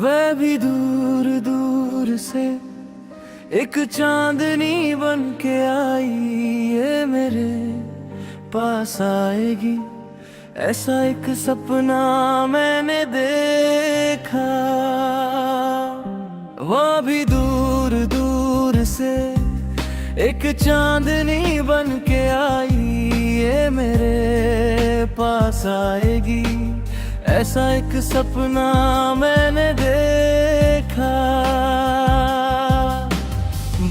वह भी दूर दूर से एक चांदनी बन के आई, ये मेरे पास आएगी। ऐसा एक सपना मैंने देखा। वह भी दूर दूर से एक चांदनी बन के आई, ये मेरे पास आएगी। ऐसा एक सपना मैंने देखा।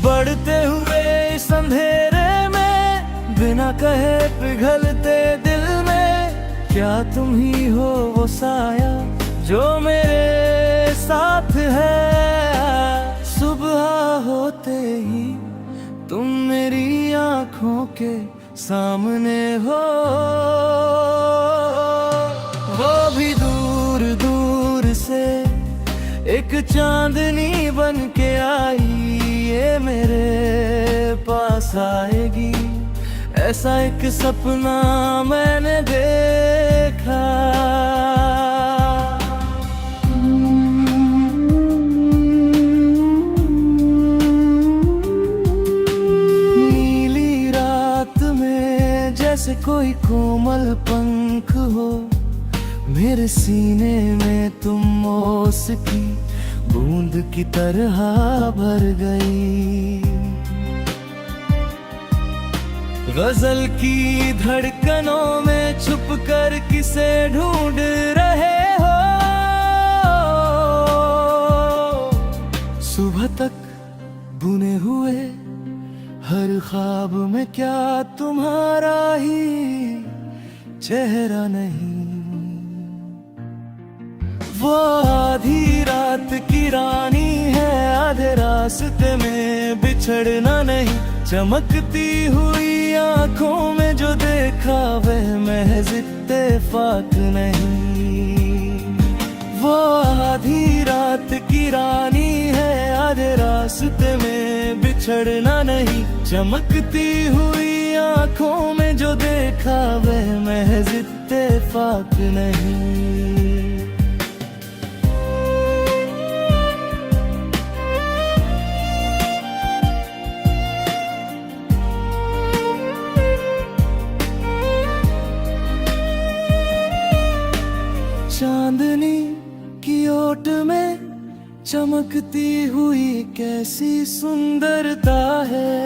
बढ़ते हुए इस अंधेरे में, बिना कहे पिघलते दिल में, क्या तुम ही हो वो साया जो मेरे साथ है। सुबह होते ही तुम मेरी आँखों के सामने हो। वो भी दूर दूर से एक चांदनी बन के आई, ये मेरे पास आएगी। ऐसा एक सपना मैंने देखा। नीली रात में जैसे कोई कोमल पंख हो, मेरे सीने में तुम ओस की बूंद की तरह भर गई। गजल की धड़कनों में छुप कर किसे ढूंढ रहे हो। सुबह तक बुने हुए हर ख्वाब में क्या तुम्हारा ही चेहरा नहीं। वो आधी रात की रानी है, आधे रास्ते में बिछड़ना नहीं। चमकती हुई आंखों में जो देखा वह महज इत्तेफाक नहीं। वो आधी रात की रानी है, आधे रास्ते में बिछड़ना नहीं। चमकती हुई आंखों में जो देखा वह महज इत्तेफाक नहीं। चांदनी की ओट में चमकती हुई कैसी सुंदरता है।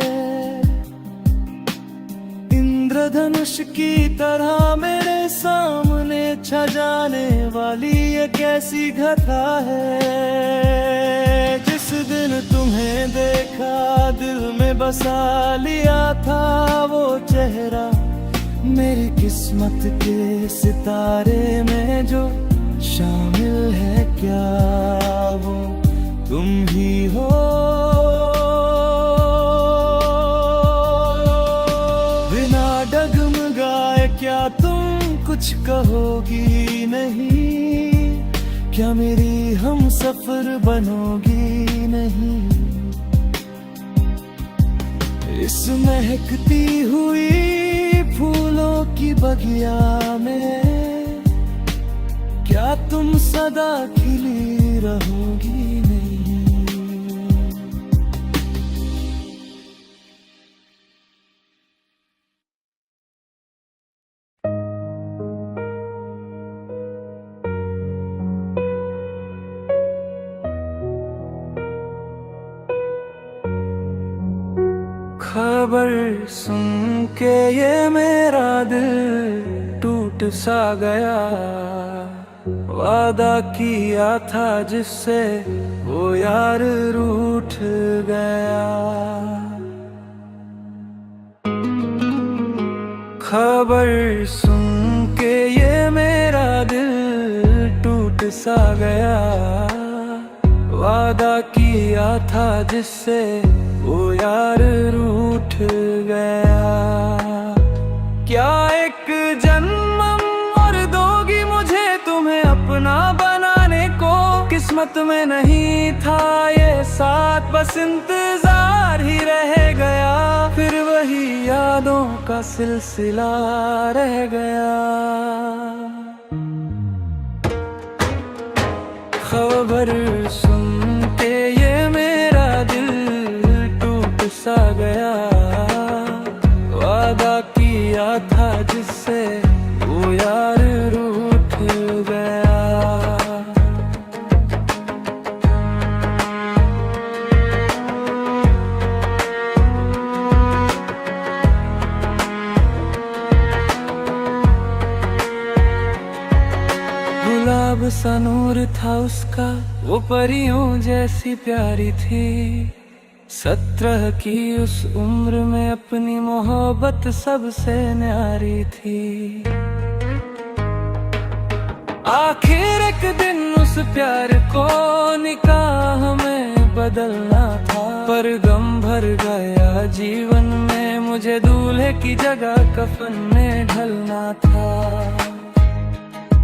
इंद्रधनुष की तरह मेरे सामने छा जाने वाली ये कैसी घटा है। जिस दिन तुम्हें देखा दिल में बसा लिया था वो चेहरा, मेरी किस्मत के सितारे में जो शामिल है क्या वो तुम ही हो। बिना डगमगाए क्या तुम कुछ कहोगी नहीं? क्या मेरी हम सफर बनोगी नहीं? इस महकती हुई फूलों की बगिया में क्या तुम सदा खिली रहोगी नहीं? खबर सुन के ये मेरा दिल टूट सा गया। वादा किया था जिससे वो यार रूठ गया। खबर सुन के ये मेरा दिल टूट सा गया। वादा किया था जिससे वो यार रूठ गया। क्या एक जन्म और दोगी मुझे तुम्हें अपना बनाने को? किस्मत में नहीं था ये साथ, बस इंतजार ही रह गया। फिर वही यादों का सिलसिला रह गया। खबर सुन के ये मेरा दिल टूट सा गया। वादा किया था जिससे वो यार रूठ गया। गुलाब सा नूर था उसका, वो परियों जैसी प्यारी थी। 17 की उस उम्र में अपनी मोहब्बत सबसे न्यारी थी। आखिर एक दिन उस प्यार को निकाह में बदलना था, पर गम भर गया जीवन में, मुझे दूल्हे की जगह कफन में ढलना था।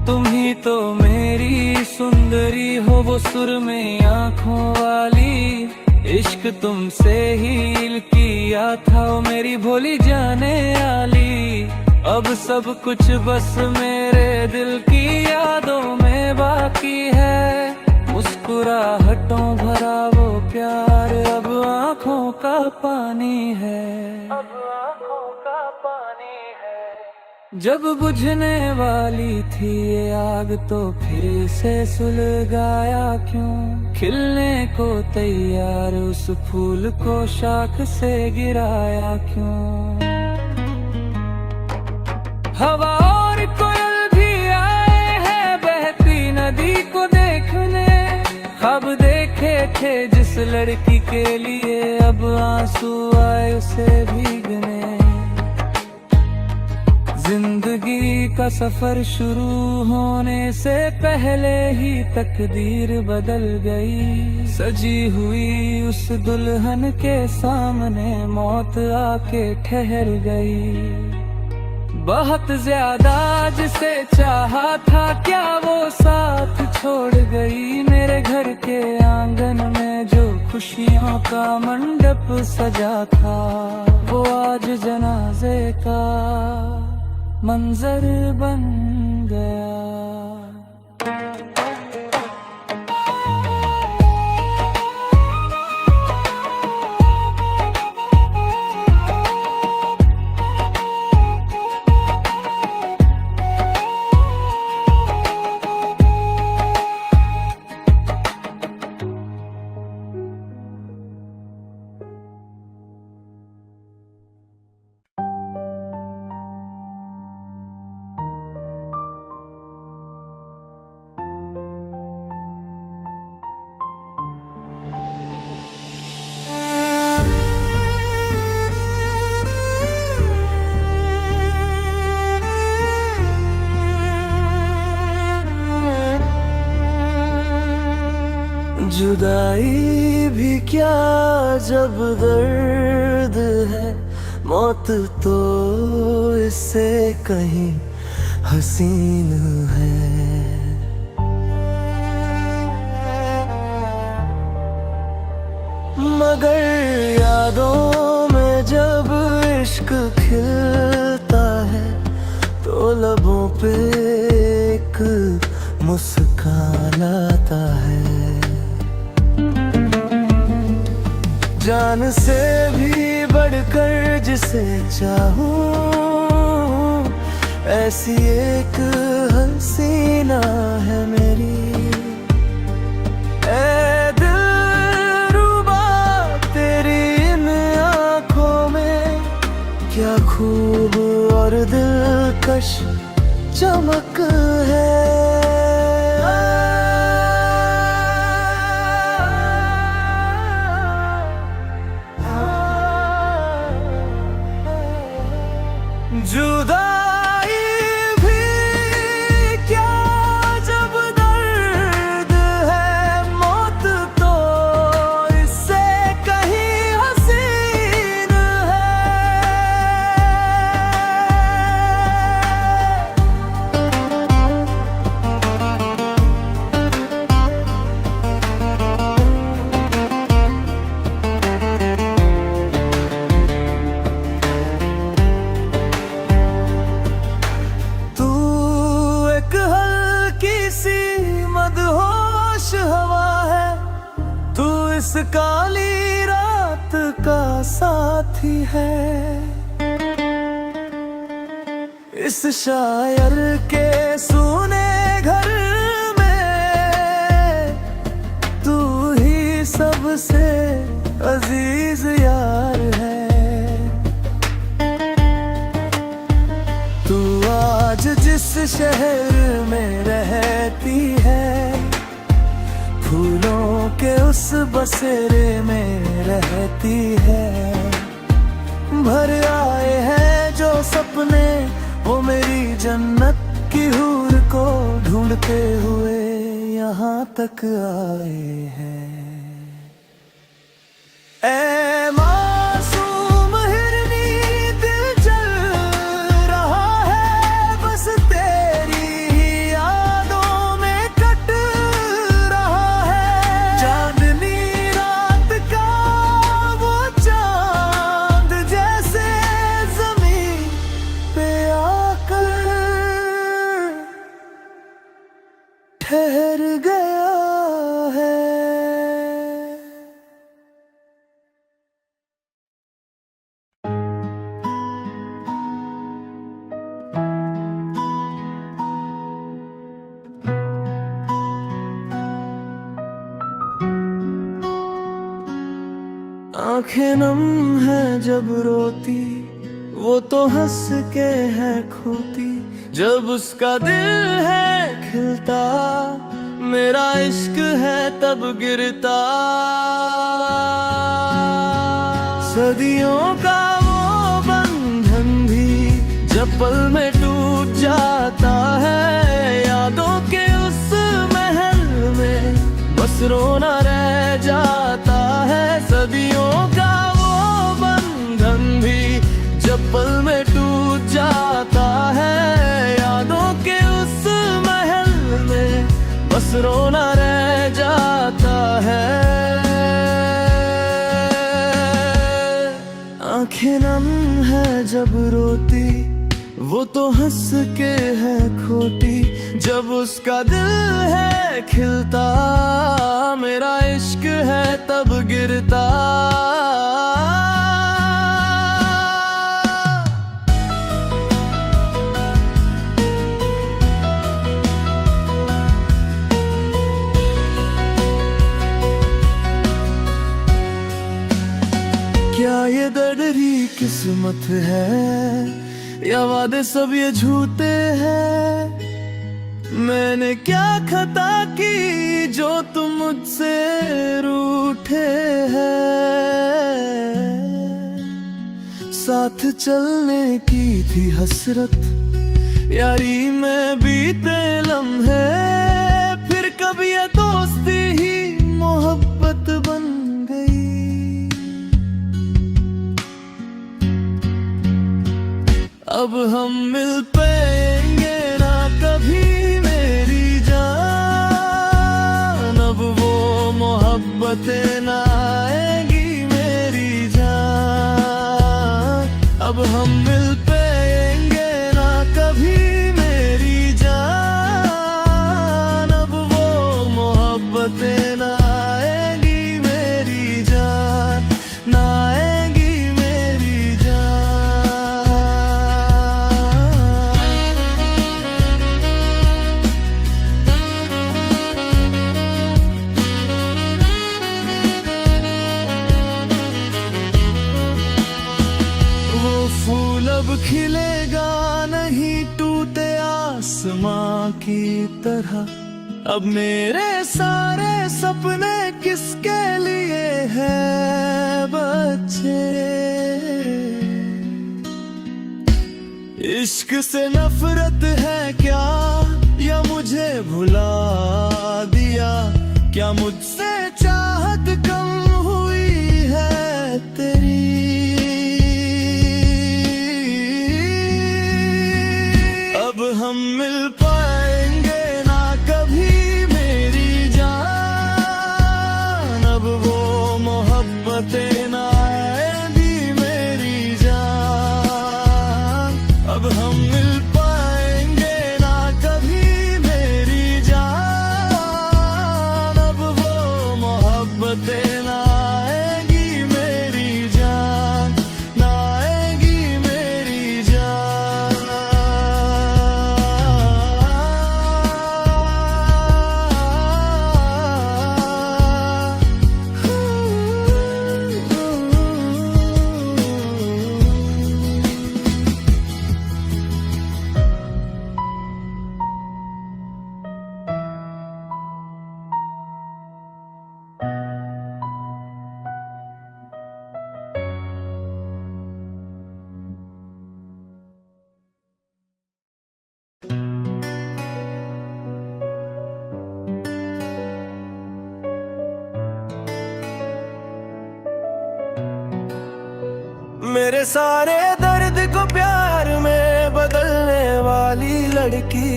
तुम ही तो मेरी सुंदरी हो, वो सुरमई आँखों वाली, इश्क तुमसे ही किया था, वो मेरी भोली जाने वाली। अब सब कुछ बस मेरे दिल की यादों में बाकी है। मुस्कुराहटों भरा वो प्यार अब आँखों का पानी है, अब आँखों का पानी है। जब बुझने वाली थी ये आग तो फिर से सुलगाया क्यों? खिलने को तैयार उस फूल को शाख से गिराया क्यों? हवा और कोयल भी आए हैं बहती नदी को देखने। ख्वाब देखे थे जिस लड़की के लिए, अब आंसू आए उसे भीगने। जिंदगी का सफर शुरू होने से पहले ही तकदीर बदल गई। सजी हुई उस दुल्हन के सामने मौत आके ठहर गई। बहुत ज्यादा जिसे चाहा था क्या वो साथ छोड़ गई। मेरे घर के आंगन में जो खुशियों का मंडप सजा था, वो आज जनाजे का मंजर बन गया। जुदाई भी क्या जब दर्द है, मौत तो इससे कहीं हसीन है। मगर यादों में जब इश्क खिलता है, तो लबों पे एक मुस्कान आता है। जान से भी बढ़कर जिसे चाहूं, ऐसी एक हसीना है मेरी। ऐ दिलरुबा तेरी इन आँखों में क्या खूब और दिलकश चमक है। जुदाई भी क्या जब दर्द है, मौत तो इससे कहीं हसीन है। इस काली रात का साथी है। इस शायर के सुने घर में तू ही सबसे अजीज यार है। तू आज जिस शहर में रहती है, फूलों के उस बसेरे में रहती है। भर आए हैं जो सपने वो मेरी जन्नत की हूर को ढूंढते हुए यहाँ तक आए हैं। ऐ मासूम हिरनी दिल चल रहा है, बस तेरी ही यादों में कट रहा है। चांदनी रात का वो चांद जैसे जमीन पे आकर ठहर गया है। आंखें नम है जब रोती, वो तो हंस के है खोती। जब उसका दिल है खिलता, मेरा इश्क है तब गिरता। सदियों का वो बंधन भी जब पल में टूट जाता है। यादों के उस महल में बस रोना रह जाता है। सदियों का वो बंधन भी जब पल में टूट जाता है। यादों के उस महल में बस रोना रह जाता है। आंखें नम है जब रोती, वो तो हंस के है खोटी। जब उसका दिल है खिलता, मेरा इश्क है तब गिरता। क्या ये दर्दरी किस्मत है या वादे सब ये झूठे हैं? मैंने क्या खता की जो तुम मुझसे रूठे हैं? साथ चलने की थी हसरत, यारी में बीते लम्हे। फिर कभी ये दोस्ती ही मोहब्बत बन गई। अब हम मिल पाएंगे ना कभी मेरी जान। अब वो मोहब्बतें ना आएंगी मेरी जान। अब हम मिल पाएंगे ना कभी मेरी जान। अब वो मोहब्बतें ना आएंगी मेरी जान, ना आएंगी मेरी फूल अब खिलेगा नहीं टूटे आसमां की तरह। अब मेरे सारे सपने किसके लिए हैं बच्चे? इश्क से नफरत है क्या या मुझे भुला दिया? क्या मुझसे चाहत कम हुई है तेरी? हम मिल पाएंगे ना कभी मेरी जान। अब वो मोहब्बतें ना आएंगी मेरी जान। अब हम मिल पाएंगे ना कभी मेरी जान। अब वो मोहब्बतें ना मेरे सारे दर्द को प्यार में बदलने वाली लड़की।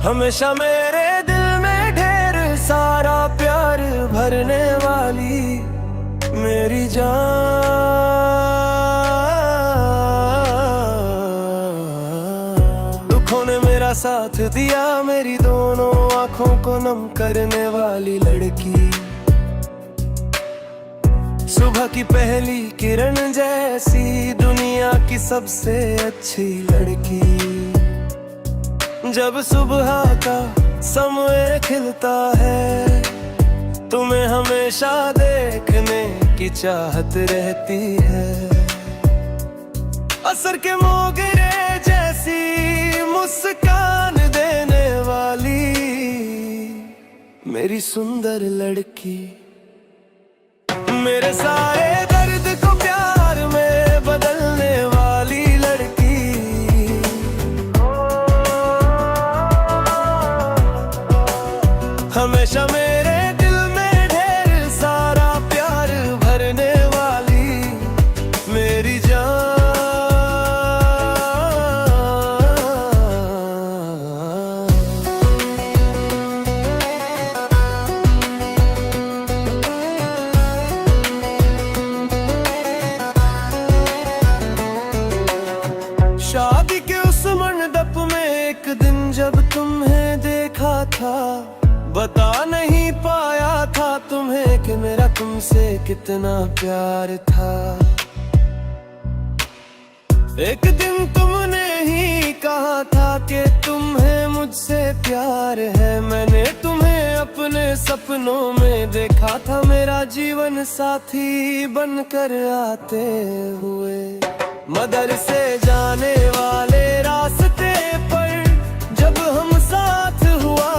हमेशा मेरे दिल में ढेर सारा प्यार भरने वाली मेरी जान। दुखों ने मेरा साथ दिया, मेरी दोनों आंखों को नम करने वाली लड़की। सुबह की पहली किरण जैसी दुनिया की सबसे अच्छी लड़की। जब सुबह का समय खिलता है, तुम्हें हमेशा देखने की चाहत रहती है। असर के मोगरे जैसी मुस्कान देने वाली मेरी सुंदर लड़की। मेरे सारे दर्द को प्यार में बदलने वाली लड़की। हमेशा मेरे दिल में ढेर सारा प्यार भरने वाली मेरी जान। शादी के उस मंडप में एक दिन जब तुम्हें देखा था, बता नहीं पाया था तुम्हें कि मेरा तुमसे कितना प्यार था। एक दिन तुमने ही कहा था कि तुम्हें मुझसे प्यार है। मैंने तुम्हें अपने सपनों में देखा था, मेरा जीवन साथी बनकर आते हुए। मदरसे जाने वाले रास्ते पर जब हम साथ हुआ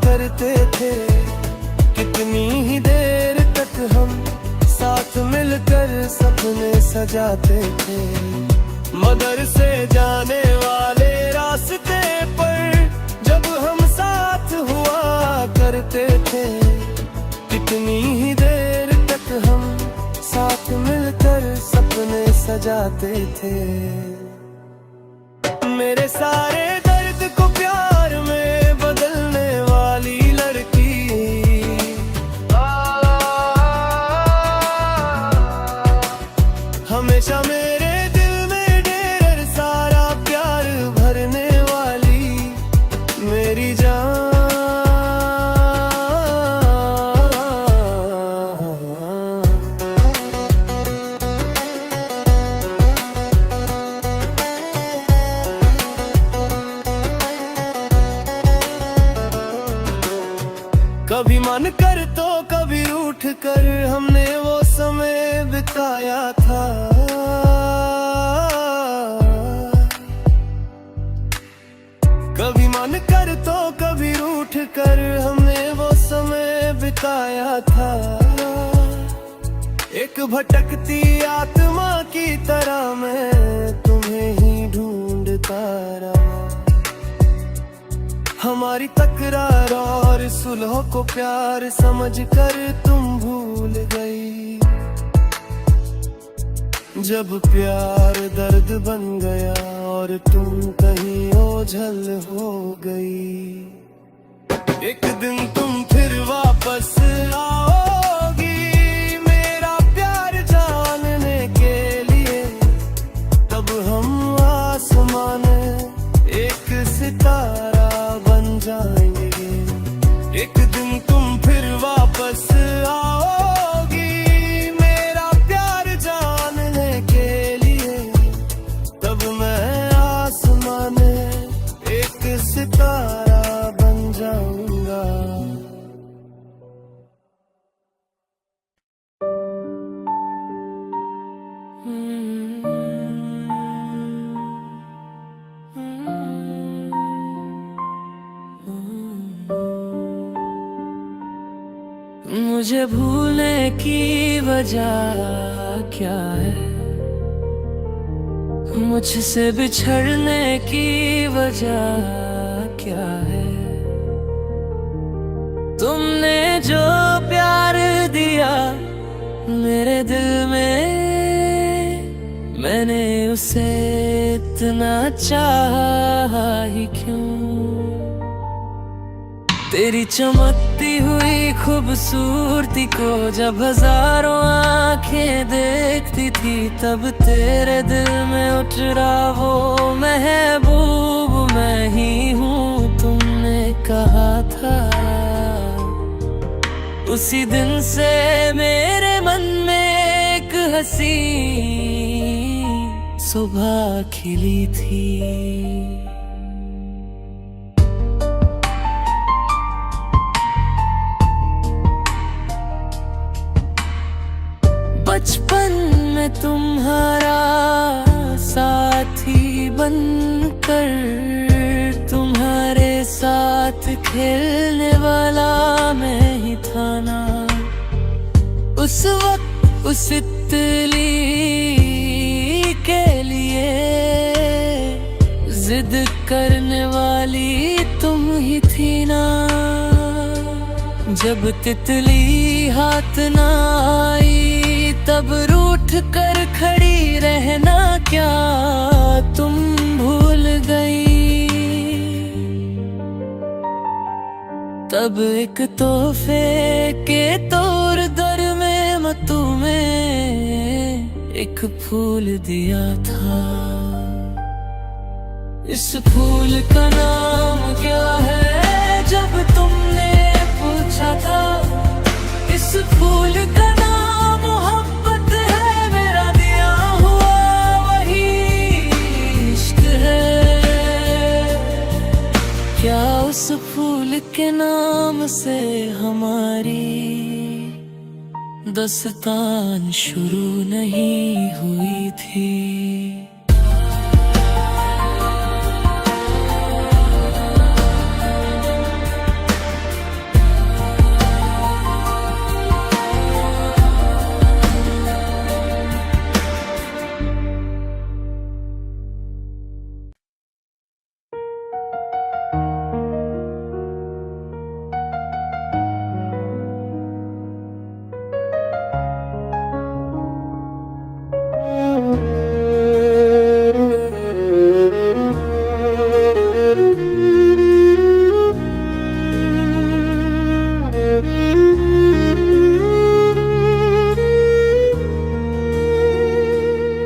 करते थे, कितनी ही देर तक हम साथ मिलकर सपने सजाते थे। मदरसे जाने वाले रास्ते पर जब हम साथ हुआ करते थे, कितनी ही देर तक हम साथ मिलकर सपने सजाते थे। मेरे सारे दर्द को प्यार में बदलने वाली लड़की। हमेशा मेरे दिल में ढेर सारा प्यार भरने वाली मेरी जान। कभी मन कर तो कभी रूठ कर हमने वो समय बिताया था। कभी मन कर तो कभी रूठ कर हमने वो समय बिताया था। एक भटकती आत्मा की तरह मैं तुम्हें ही ढूंढता रहा। हमारी तकरार और सुलह को प्यार समझकर तुम भूल गई। जब प्यार दर्द बन गया और तुम कहीं ओझल हो गई। एक दिन तुम फिर वापस आओगी मेरा प्यार जानने के लिए। तब हम आसमान एक सितारा बन जाएंगे। एक दिन तुम फिर वापस आओगी मेरा प्यार जानने के लिए। तब मैं आसमान एक सितारा बन जाऊंगा। मुझे भूलने की वजह क्या है, मुझसे बिछड़ने की वजह क्या है। तुमने जो प्यार मेरे दिल में मैंने उसे इतना चाहा ही क्यों। तेरी चमकती हुई खूबसूरती को जब हजारों आंखें देखती थी, तब तेरे दिल में उठ रहा वो महबूब मैं ही हूँ, तुमने कहा था। उसी दिन से मेरे मन में एक हंसी सुबह खिली थी। बचपन में तुम्हारा साथी बनकर, तुम्हारे साथ खेलने वाला मैं ही था ना। उस वक्त उस तितली के लिए जिद करने वाली तुम ही थी ना। जब तितली हाथ ना आई तब रूठ कर खड़ी रहना क्या तुम भूल गई। तब एक तोहफे के तौर दर में मैं तुम्हें एक फूल दिया था। इस फूल का नाम क्या है जब तुमने पूछा था। इस फूल का नाम मोहब्बत है, मेरा दिया हुआ वही इश्क है। क्या उस फूल के नाम से हमारी दास्तान शुरू नहीं हुई थी।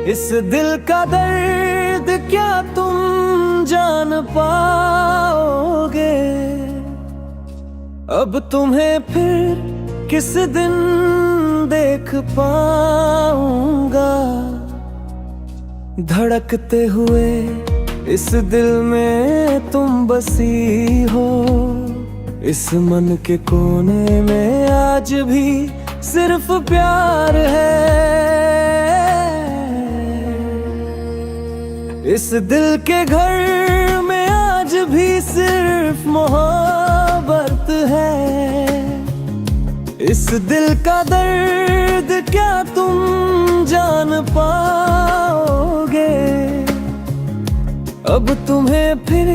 इस दिल का दर्द क्या तुम जान पाओगे। अब तुम्हें फिर किस दिन देख पाऊंगा। धड़कते हुए इस दिल में तुम बसी हो। इस मन के कोने में आज भी सिर्फ प्यार है। इस दिल के घर में आज भी सिर्फ मोहब्बत है। इस दिल का दर्द क्या तुम जान पाओगे। अब तुम्हें फिर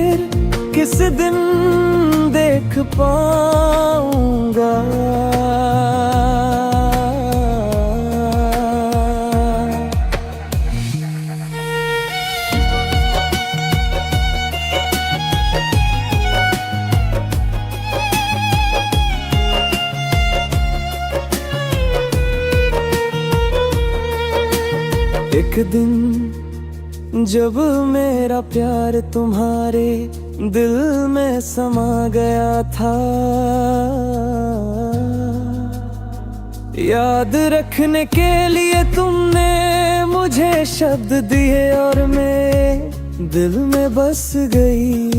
किस दिन देख पाऊंगा। एक दिन जब मेरा प्यार तुम्हारे दिल में समा गया था। याद रखने के लिए तुमने मुझे शब्द दिए और मैं दिल में बस गई।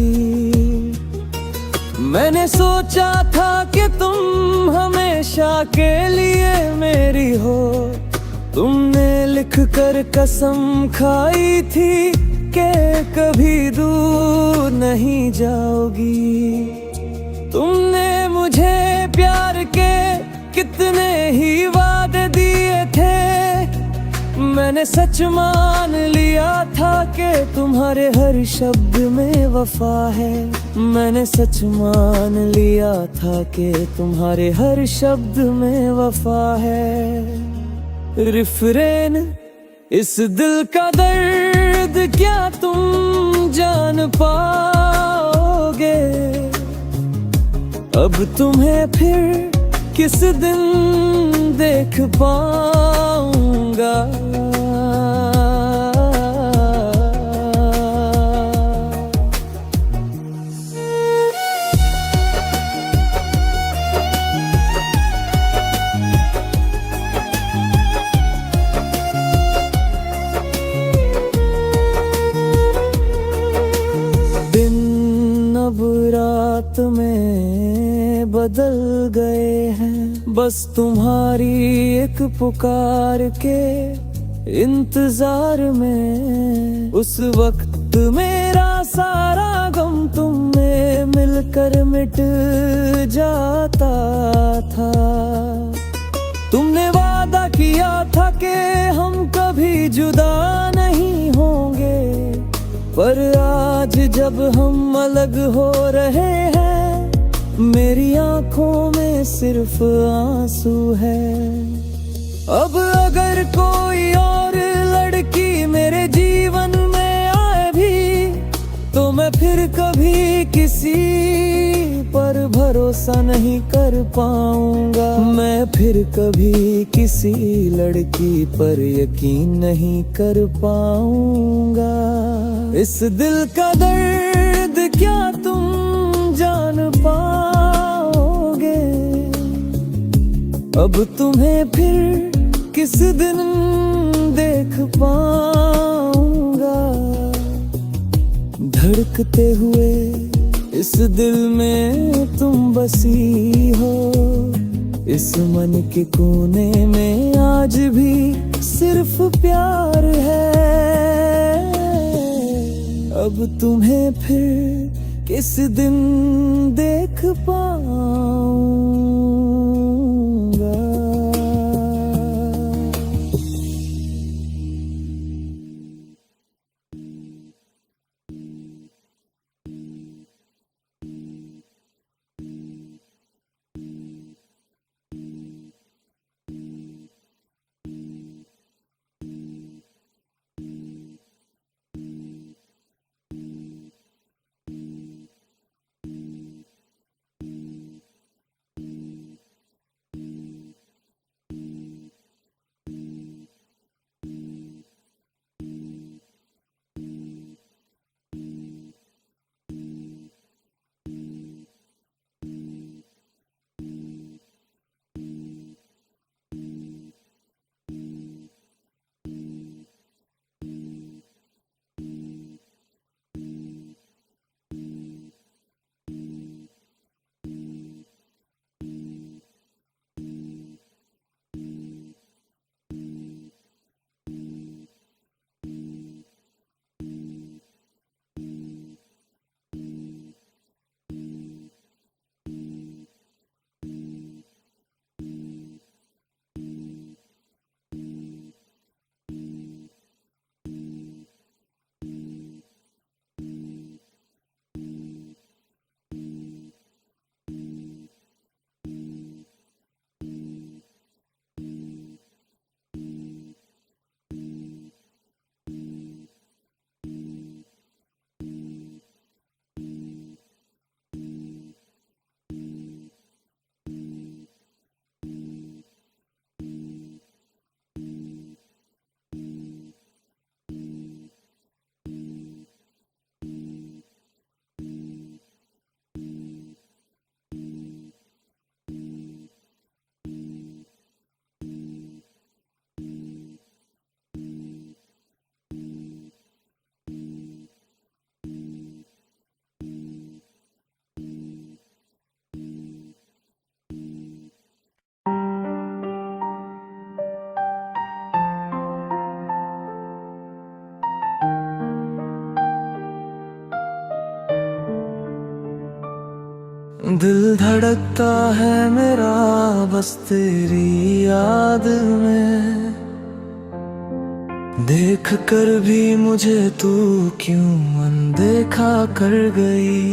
मैंने सोचा था कि तुम हमेशा के लिए मेरी हो। तुमने लिख कर कसम खाई थी कि कभी दूर नहीं जाओगी। तुमने मुझे प्यार के कितने ही वादे दिए थे। मैंने सच मान लिया था कि तुम्हारे हर शब्द में वफा है। मैंने सच मान लिया था कि तुम्हारे हर शब्द में वफा है। रिफ्रेन, इस दिल का दर्द क्या तुम जान पाओगे? अब तुम्हें फिर किस दिन देख पाऊंगा? दिन अब रात में बदल गए हैं, बस तुम्हारी एक पुकार के इंतजार में। उस वक्त मेरा सारा गम तुम में मिलकर मिट जाता था। तुमने वादा किया था कि हम कभी जुदा नहीं होंगे, पर आज जब हम अलग हो रहे हैं, मेरी आंखों में सिर्फ आंसू है। अब अगर कोई और लड़की मेरे जीवन में आए भी, तो मैं फिर कभी किसी पर भरोसा नहीं कर पाऊंगा। मैं फिर कभी किसी लड़की पर यकीन नहीं कर पाऊंगा। इस दिल का दर्द क्या तुम जान पाओगे? अब तुम्हें फिर किस दिन देख पाऊंगा? धड़कते हुए इस दिल में तुम बसी हो, इस मन के कोने में आज भी सिर्फ प्यार है। अब तुम्हें फिर किस दिन देख पाऊंगा? दिल धड़कता है मेरा बस तेरी याद में, देख कर भी मुझे तू क्यों अनदेखा कर गई।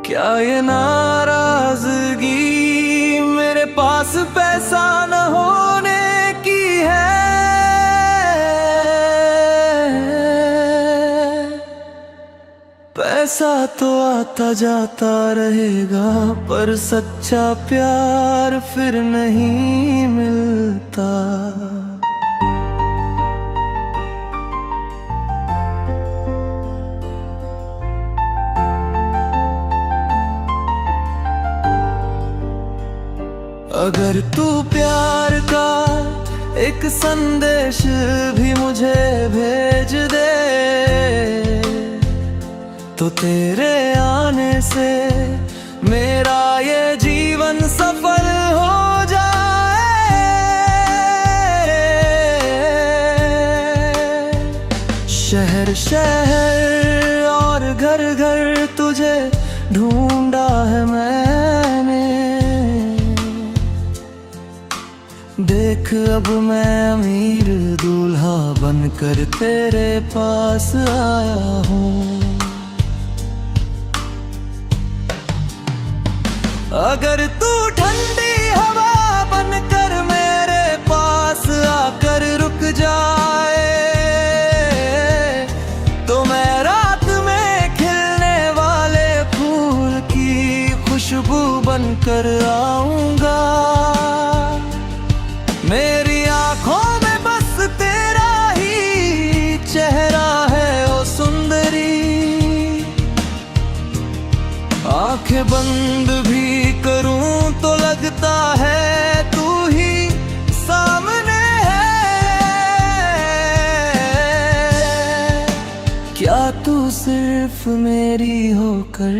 क्या ये नाराजगी मेरे पास पैसा न होने पैसा तो आता जाता रहेगा, पर सच्चा प्यार फिर नहीं मिलता। अगर तू प्यार का एक संदेश भी मुझे भेज दे, तो तेरे आने से मेरा ये जीवन सफल हो जाए। शहर शहर और घर घर तुझे ढूंढा है मैंने, देख अब मैं अमीर दूल्हा बनकर तेरे पास आया हूँ। अगर तू ठंडी हवा बनकर मेरे पास आकर रुक जाए, तो मैं रात में खिलने वाले फूल की खुशबू बनकर आऊंगा। मेरी आंखों में बस तेरा ही चेहरा है ओ सुंदरी, आंखें बंद भी करूं तो लगता है तू ही सामने है। क्या तू सिर्फ मेरी होकर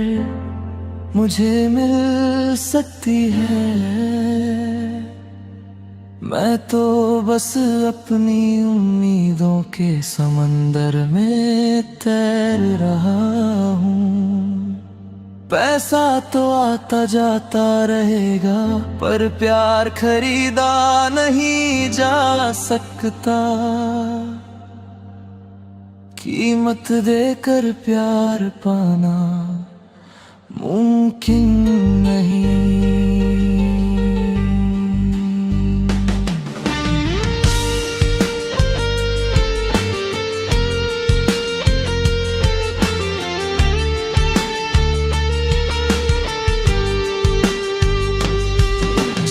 मुझे मिल सकती है? मैं तो बस अपनी उम्मीदों के समंदर में तैर रहा हूँ। पैसा तो आता जाता रहेगा, पर प्यार खरीदा नहीं जा सकता। कीमत देकर प्यार पाना मुमकिन नहीं।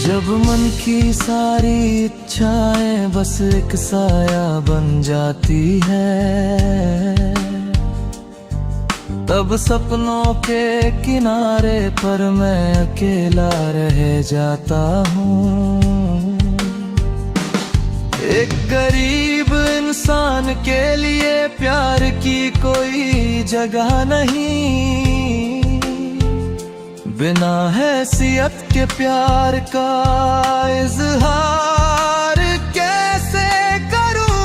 जब मन की सारी इच्छाएं बस एक साया बन जाती है, तब सपनों के किनारे पर मैं अकेला रह जाता हूँ। एक गरीब इंसान के लिए प्यार की कोई जगह नहीं, बिना हैसियत के प्यार का इजहार कैसे करूं?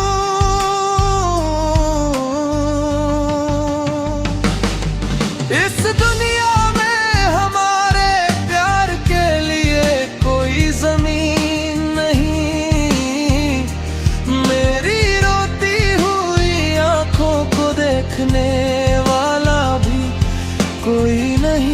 इस दुनिया में हमारे प्यार के लिए कोई जमीन नहीं, मेरी रोती हुई आंखों को देखने वाला भी कोई नहीं।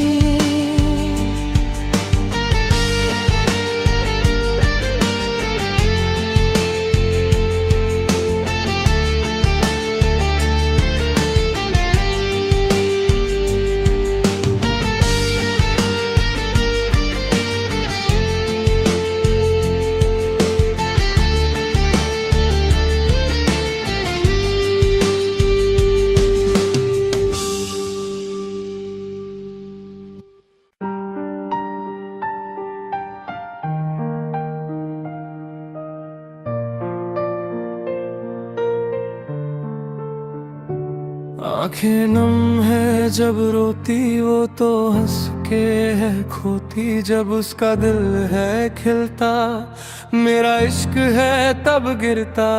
आंखें नम है जब रोती वो तो हंस के है खोती, जब उसका दिल है खिलता मेरा इश्क है तब गिरता।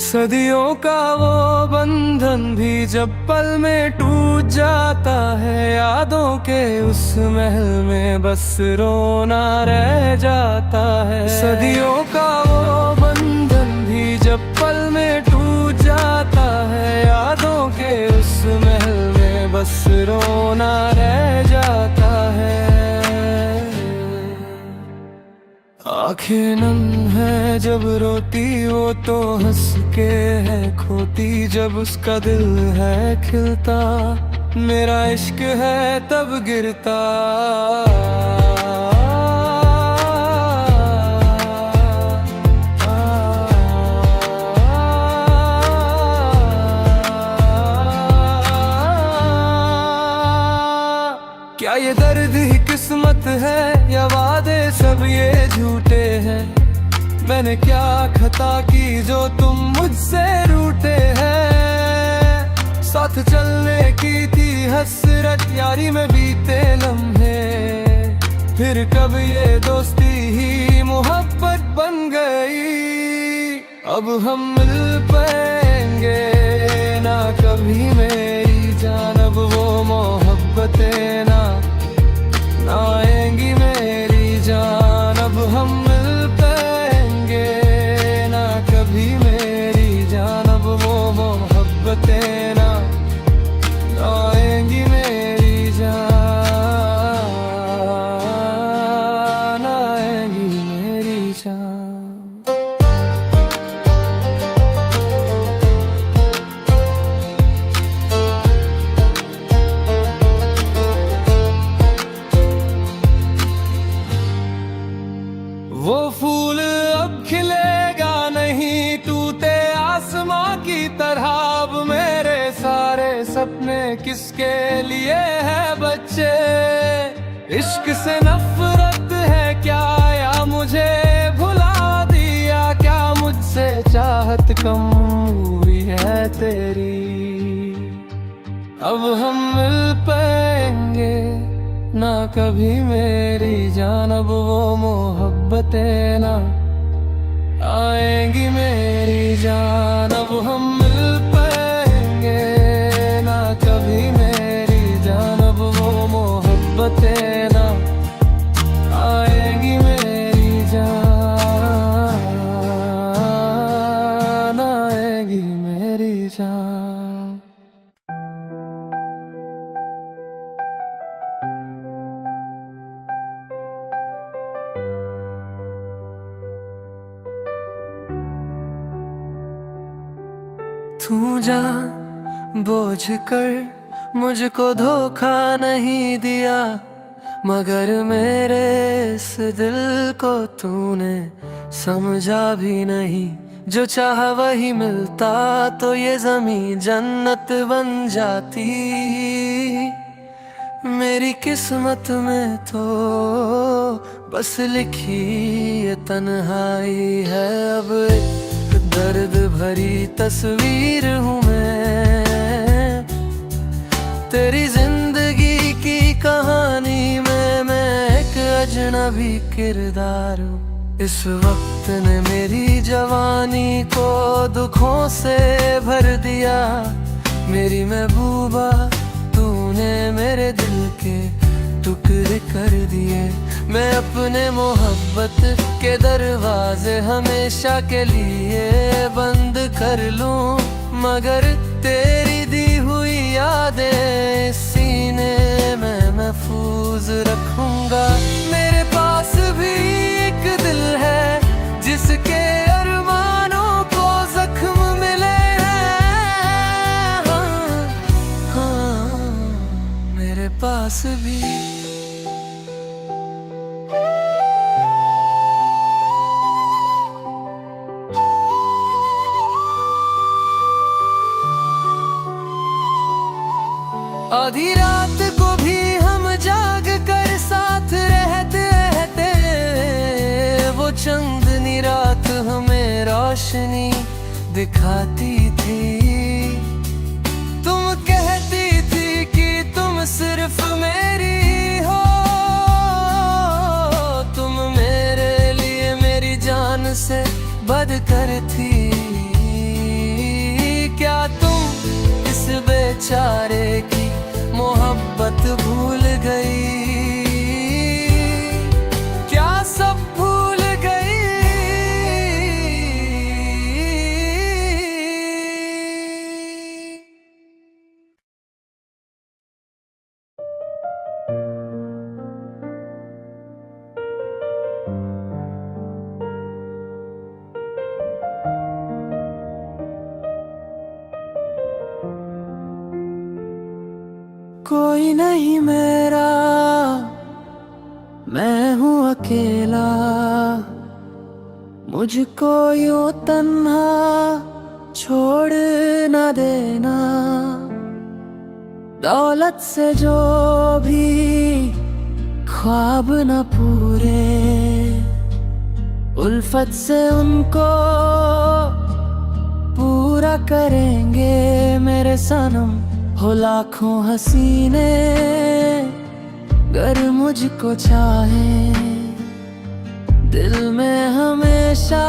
सदियों का वो बंधन भी जब पल में टूट जाता है, यादों के उस महल में बस रोना रह जाता है। सदियों का वो बंधन भी जब पल में टूट जाता है, यादों के उस महल में बस रोना रह जाता है। आंखें नम है जब रोती वो तो हंस के है खोती, जब उसका दिल है खिलता मेरा इश्क है तब गिरता। क्या ये दर्द ही किस्मत है या वादे सब ये झूठे हैं? मैंने क्या खता की जो तुम मुझसे रूठे हैं? साथ चलने की थी हसरत यारी में बीते लम्हे, फिर कब ये दोस्ती ही मोहब्बत बन गई। अब हम मिल पाएंगे ना कभी मेरी जान, अब वो मोहब्बतें ना आएंगी मेरी जान। अब हम मिल पाएंगे ना कभी मेरी जान, अब वो मोहब्बतें ना आएंगी मेरी जान, आएंगी मेरी जान। वो फूल अब खिलेगा नहीं टूटे आसमां की तरह, अब मेरे सारे सपने किसके लिए है बच्चे? इश्क से नफरत है क्या या मुझे भुला दिया क्या? मुझसे चाहत कम हुई है तेरी। अब हम मिल पाएंगे ना कभी मेरी जान, अब वो मोहब्बतें ना आएंगी मेरी जान। अब हम मिल पाएंगे ना कभी मेरी जान, अब वो मोहब्बतें ना आएंगी मेरी जान, आएंगी मेरी जान। तू जा बोझ कर मुझको धोखा नहीं दिया, मगर मेरे इस दिल को तूने समझा भी नहीं। जो चाह वही मिलता तो ये ज़मीं जन्नत बन जाती। मेरी किस्मत में तो बस लिखी ये तन्हाई है। अब एक दर्द भरी तस्वीर हूँ मैं तेरी जिंदगी की कहानी में, मैं एक अजनबी किरदार हूँ। इस वक्त ने मेरी जवानी को दुखों से भर दिया। मेरी महबूबा तूने मेरे दिल के टुकड़े कर दिए। मैं अपने मोहब्बत के दरवाजे हमेशा के लिए बंद कर लूं, मगर तेरी दी हुई यादें सीने में महफूज रखूंगा। मेरे पास भी एक दिल है जिसके अरमानों को जख्म मिले हैं। हाँ, हाँ, मेरे पास भी आधी रात को भी हम जाग कर साथ रहते रहते, वो चंदनी रात हमें रोशनी दिखाती थी। तुम कहती थी कि तुम सिर्फ मेरी हो, तुम मेरे लिए मेरी जान से बढ़कर थी। क्या तुम इस बेचारे की मोहब्बत भूल गई? क्या सब भूल गई? कोई नहीं मेरा, मैं हूँ अकेला। मुझको यूं तन्हा छोड़ न देना। दौलत से जो भी ख्वाब न पूरे, उल्फत से उनको पूरा करेंगे मेरे सनम। हो लाखों हसीने गर मुझको चाहे, दिल में हमेशा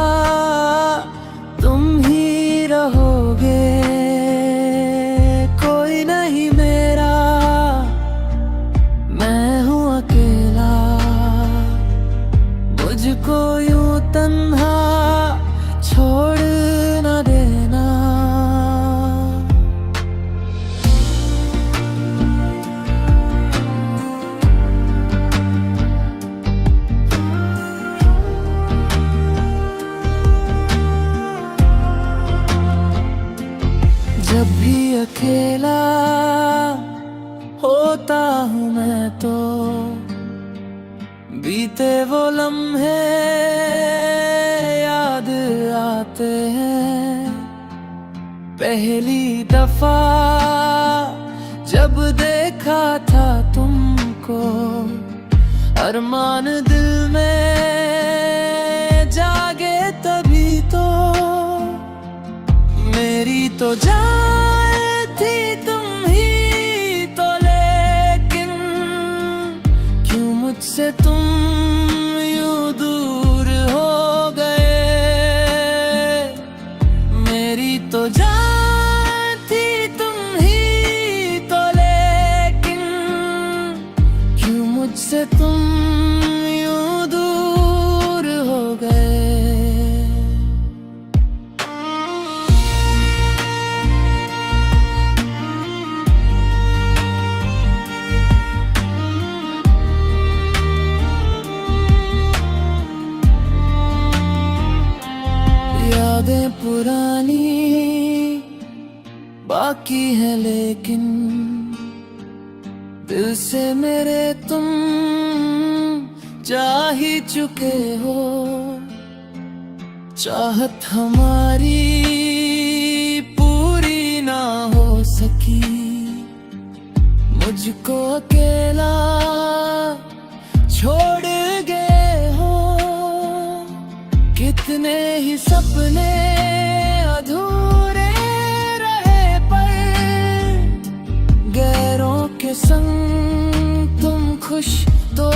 तुम ही रहोगे। कोई नहीं मेरा, मैं हूँ अकेला। मुझको यूं तन्हा छोड़ न देना। जब भी अकेला होता हूँ मैं तो बीते वो लम्हे याद आते हैं। पहली दफा जब देखा था तुमको, अरमान दिल में जागे तभी तो। मेरी तो जान थी तुम ही तो, लेकिन क्यों मुझसे तुम यूं दूर हो गए। मेरी तो जान थी तुम ही तो, लेकिन क्यों मुझसे तुम यूं दूर हो गए। यादें पुरानी बाकी है, लेकिन दिल से मेरे तुम जा ही चुके हो। चाहत हमारी पूरी ना हो सकी, मुझको अकेला छोड़ गए हो। कितने ही सपने अधूरे रहे, पर गैरों के संग तुम खुश तो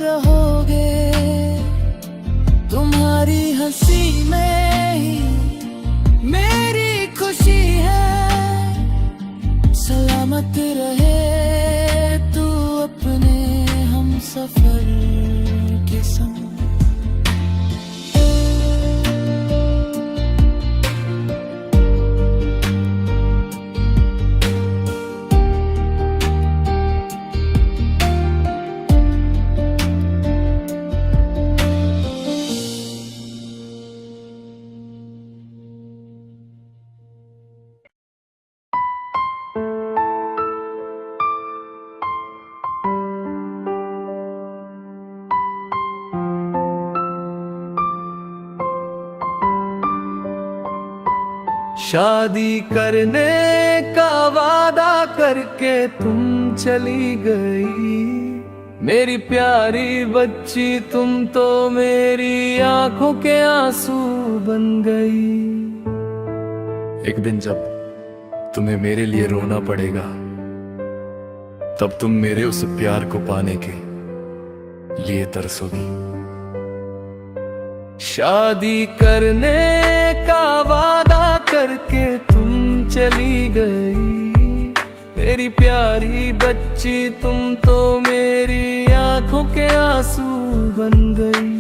रहोगे। तुम्हारी हंसी में ही मेरी खुशी है। सलामत रहे तू अपने हम सफर के संग। शादी करने का वादा करके तुम चली गई। मेरी प्यारी बच्ची तुम तो मेरी आंखों के आंसू बन गई। एक दिन जब तुम्हें मेरे लिए रोना पड़ेगा, तब तुम मेरे उस प्यार को पाने के लिए तरसोगी। शादी करने का वादा करके तुम चली गई। मेरी प्यारी बच्ची तुम तो मेरी आंखों के आंसू बन गई।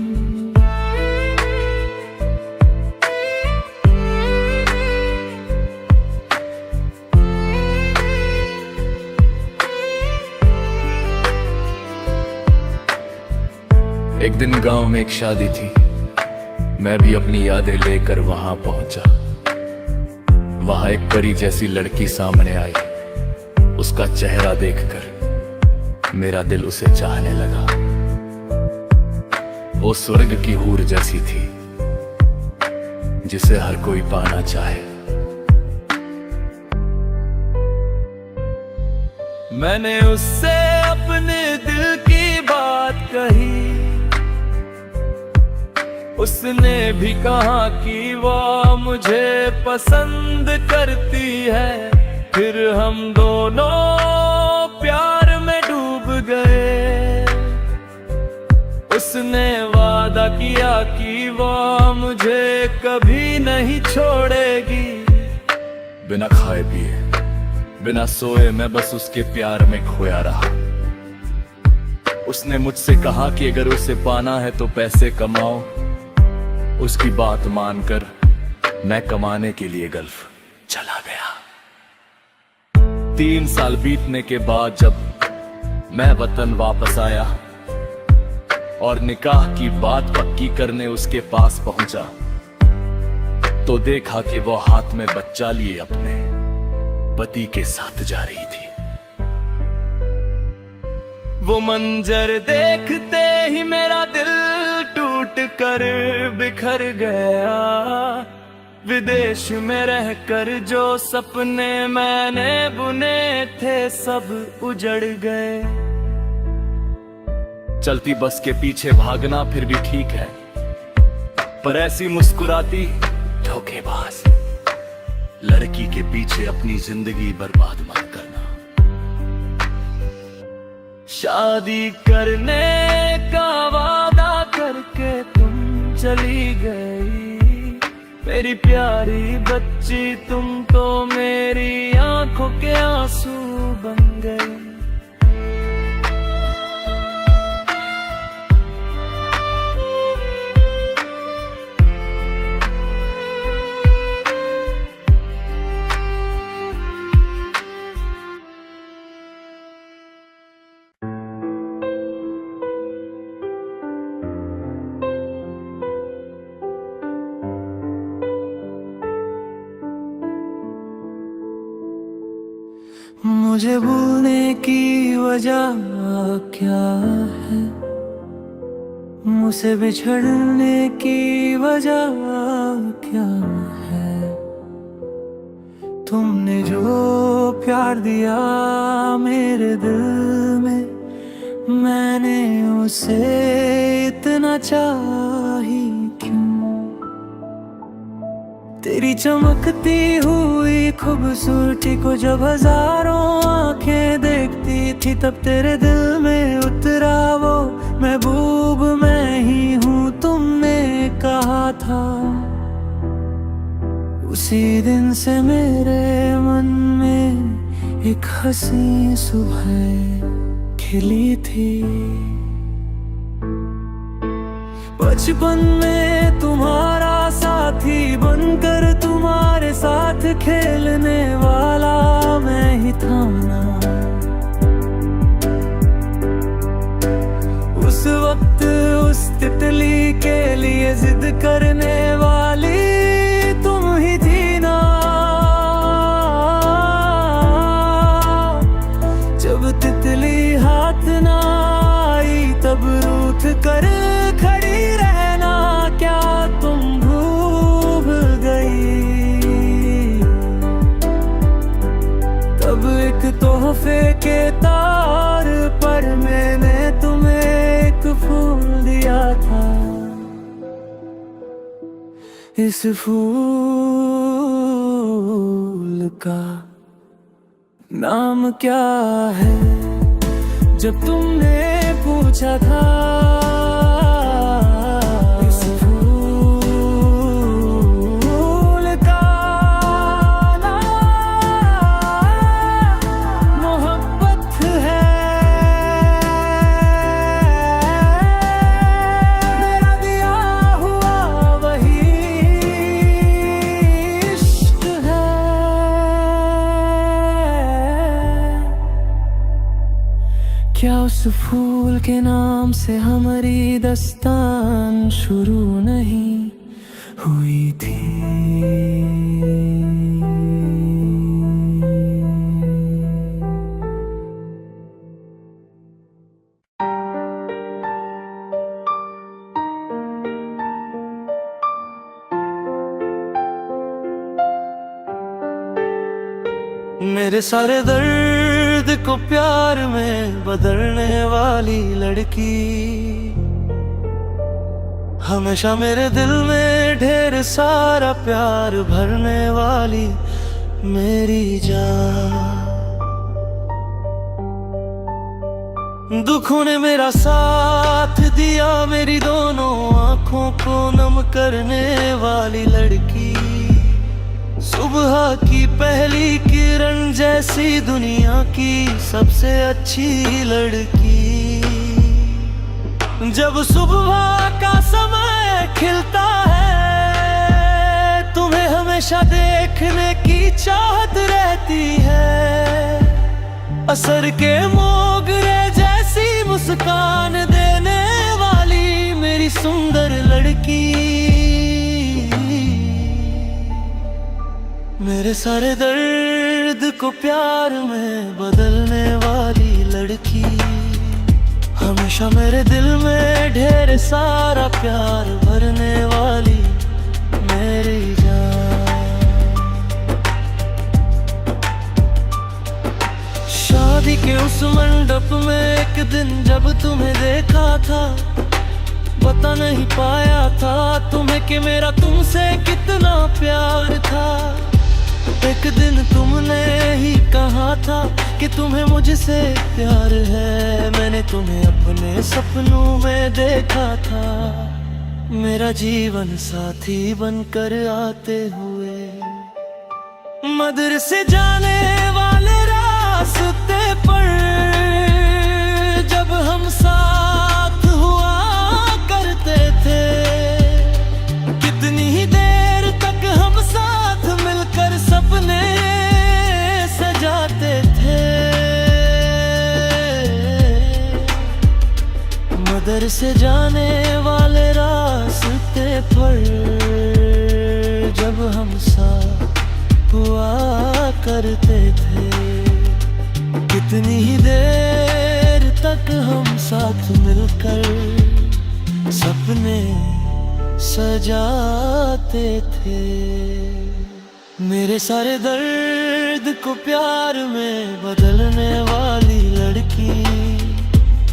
एक दिन गांव में एक शादी थी, मैं भी अपनी यादें लेकर वहां पहुंचा। वहां एक परी जैसी लड़की सामने आई उसका चेहरा देखकर मेरा दिल उसे चाहने लगा। वो स्वर्ग की हूर जैसी थी जिसे हर कोई पाना चाहे। मैंने उससे अपने दिल की बात कही, उसने भी कहा कि वो मुझे पसंद करती है। फिर हम दोनों प्यार में डूब गए। उसने वादा किया कि वो मुझे कभी नहीं छोड़ेगी। बिना खाए पिए बिना सोए मैं बस उसके प्यार में खोया रहा। उसने मुझसे कहा कि अगर उसे पाना है तो पैसे कमाओ। उसकी बात मानकर मैं कमाने के लिए गल्फ चला गया। 3 साल बीतने के बाद जब मैं वतन वापस आया और निकाह की बात पक्की करने उसके पास पहुंचा तो देखा कि वो हाथ में बच्चा लिए अपने पति के साथ जा रही थी। वो मंजर देखते ही मेरा दिल टूट कर बिखर गया। विदेश में रहकर जो सपने मैंने बुने थे सब उजड़ गए। चलती बस के पीछे भागना फिर भी ठीक है, पर ऐसी मुस्कुराती धोखेबाज लड़की के पीछे अपनी जिंदगी बर्बाद मत करना। शादी करने का वादा करके तुम चली गई। मेरी प्यारी बच्ची तुम तो मेरी आंखों के आंसू बन गई। मुझे भूलने की वजह क्या है, मुझसे बिछड़ने की वजह क्या है। तुमने जो प्यार दिया मेरे दिल में, मैंने उसे इतना चाही क्यों। तेरी चमकती हुई खूबसूरती को जब हजारों आंखें देखती थी तब तेरे दिल में उतरा वो महबूब मैं ही हूँ तुमने कहा था। उसी दिन से मेरे मन में एक हंसी सुबह खिली थी। बचपन में तुम्हारा साथी बनकर तुम्हारे साथ खेलने वाला मैं ही था ना। उस वक्त उस तितली के लिए जिद करने वाली तुम ही थी ना। जब तितली हाथ ना आई तब रूठ कर खड़ी रहना क्या तुम भूल गई। तब एक तोहफे के तार पर मैंने तुम्हें एक फूल दिया था। इस फूल का नाम क्या है, जब तुमने पूछा था। इस फूल का नाम मोहब्बत है। मेरा दिया हुआ वही इश्क है। क्या उस फूल के नाम से हमारी दास्तान शुरू नहीं हुई थी। मेरे सारे दर्द को प्यार में बदलने वाली लड़की, हमेशा मेरे दिल में ढेर सारा प्यार भरने वाली मेरी जान। दुखों ने मेरा साथ दिया, मेरी दोनों आंखों को नम करने वाली लड़की, सुबह की पहली किरण जैसी दुनिया की सबसे अच्छी लड़की। जब सुबह का समय खिलता है, तुम्हें हमेशा देखने की चाहत रहती है। असर के मोगरे जैसी मुस्कान देने वाली मेरी सुंदर लड़की, मेरे सारे दर्द को प्यार में बदलने वाली लड़की, हमेशा मेरे दिल में ढेर सारा प्यार भरने वाली मेरी जान। शादी के उस मंडप में एक दिन जब तुम्हें देखा था, बता नहीं पाया था तुम्हें कि मेरा तुमसे कितना प्यार था। एक दिन तुमने ही कहा था कि तुम्हें मुझसे प्यार है। मैंने तुम्हें अपने सपनों में देखा था, मेरा जीवन साथी बनकर आते हुए। मदरसे जाने वाले रास्ते पर जब हम साथ हुआ करते थे, कितनी ही देर तक हम साथ मिलकर सपने सजाते थे। मदरसे जाने वाले रास्ते पर जब हम साथ हुआ करते थे, कितनी ही देर तक हम साथ मिलकर सपने सजाते थे। मेरे सारे दर्द को प्यार में बदलने वाली लड़की,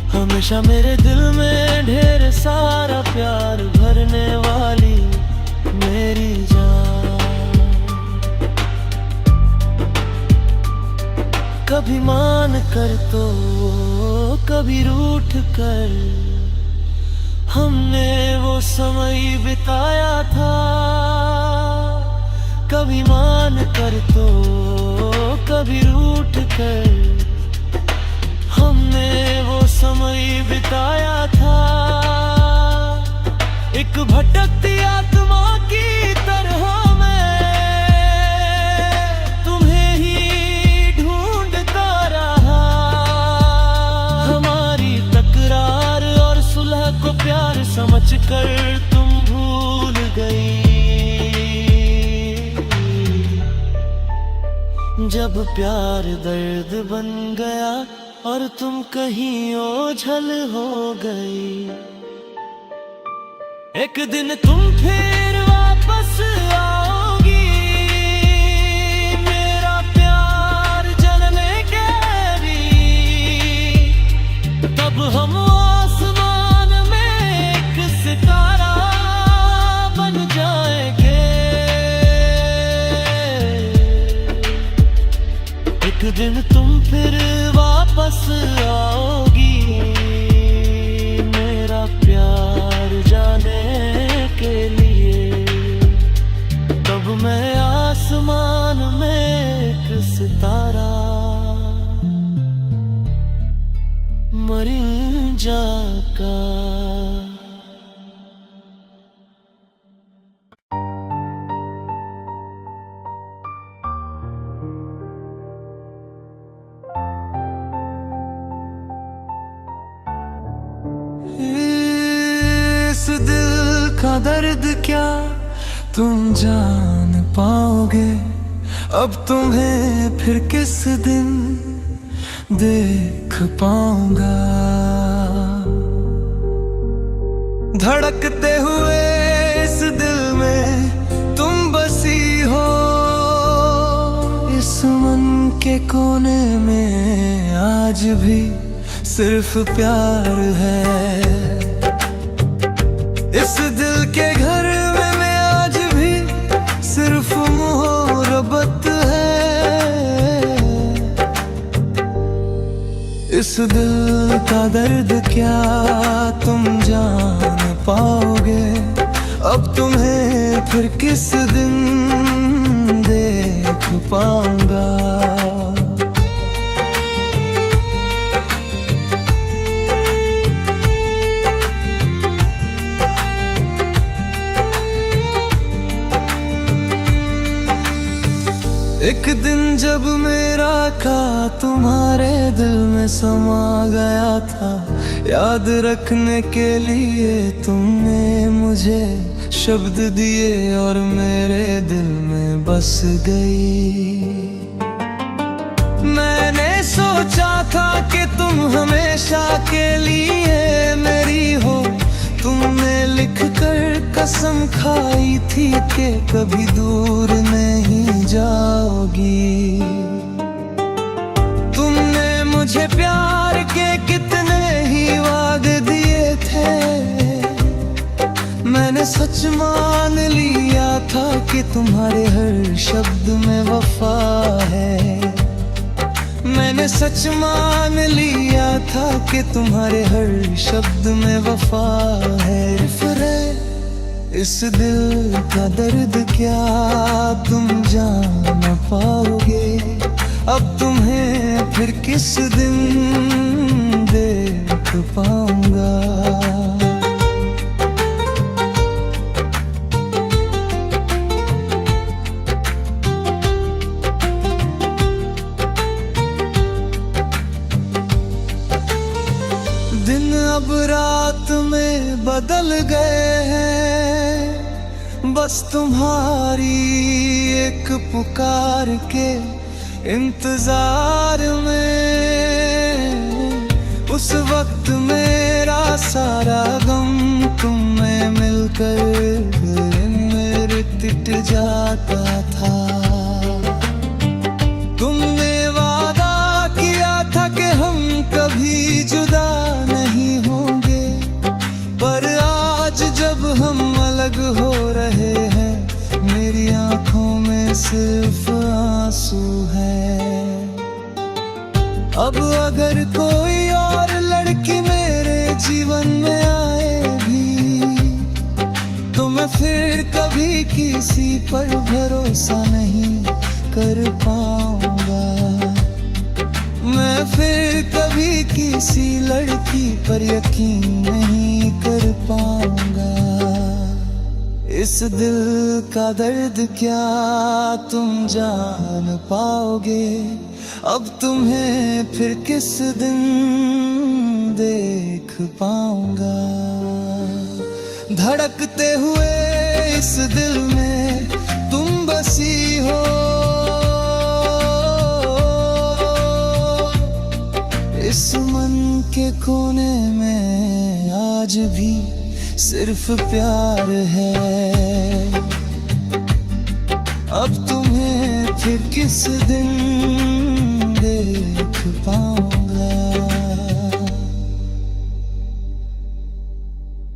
हमेशा मेरे दिल में ढेर सारा प्यार भरने वाली मेरी जान। कभी मान कर तो कभी रूठ कर हमने वो समय बिताया था। कभी मान कर तो कभी रूठ कर हमने वो समय बिताया था। एक भटकती आत्मा की तरह मैं तुम्हें ही ढूंढता रहा। हमारी तकरार और सुलह को प्यार समझकर तुम भूल गई। जब प्यार दर्द बन गया और तुम कहीं ओझल हो गई, एक दिन तुम फिर वापस आओगी। मेरा प्यार जलने के भी, तब हम आसमान में एक सितारा बन जाएंगे। एक दिन तुम फिर वापस आओगी, मेरा प्यार जाने के लिए। तब मैं आसमान में एक सितारा मरिंजा का। इस दिल का दर्द क्या तुम जान पाओगे, अब तुम्हें फिर किस दिन देख पाऊंगा। धड़कते हुए इस दिल में तुम बसी हो, इस मन के कोने में आज भी सिर्फ प्यार है। इस दिल के घर में आज भी सिर्फ मोहब्बत है। इस दिल का दर्द क्या तुम जान पाओगे, अब तुम्हें फिर किस दिन देख पाऊंगा। एक दिन जब मेरा का तुम्हारे दिल में समा गया था, याद रखने के लिए तुमने मुझे शब्द दिए और मेरे दिल में बस गई। मैंने सोचा था कि तुम हमेशा के लिए मेरी हो, तुमने लिख कर कसम खाई थी कि कभी दूर नहीं जाओगी। तुमने मुझे प्यार के कितने ही वादे दिए थे, मैंने सच मान लिया था कि तुम्हारे हर शब्द में वफा है। मैंने सच मान लिया था कि तुम्हारे हर शब्द में वफा है। इस दिल का दर्द क्या तुम जान पाओगे, अब तुम्हें फिर किस दिन देख पाऊंगा। दिन अब रात में बदल गए हैं, बस तुम्हारी एक पुकार के इंतजार में। उस वक्त मेरा सारा गम तुम में मिलकर मेरे तिट जाता था। तुमने वादा किया था कि हम कभी जुदा नहीं होंगे, पर आज जब हम अलग हो रहे हैं, मेरी आंखों में सिर्फ आंसू है। अब अगर कोई और लड़की मेरे जीवन में आए भी, तो मैं फिर कभी किसी पर भरोसा नहीं कर पाऊंगा। मैं फिर कभी किसी लड़की पर यकीन नहीं कर पाऊंगा। इस दिल का दर्द क्या तुम जान पाओगे, अब तुम्हें फिर किस दिन देख पाऊंगा। धड़कते हुए इस दिल में तुम बसी हो, इस मन के कोने में आज भी सिर्फ प्यार है। अब तुम्हें फिर किस दिन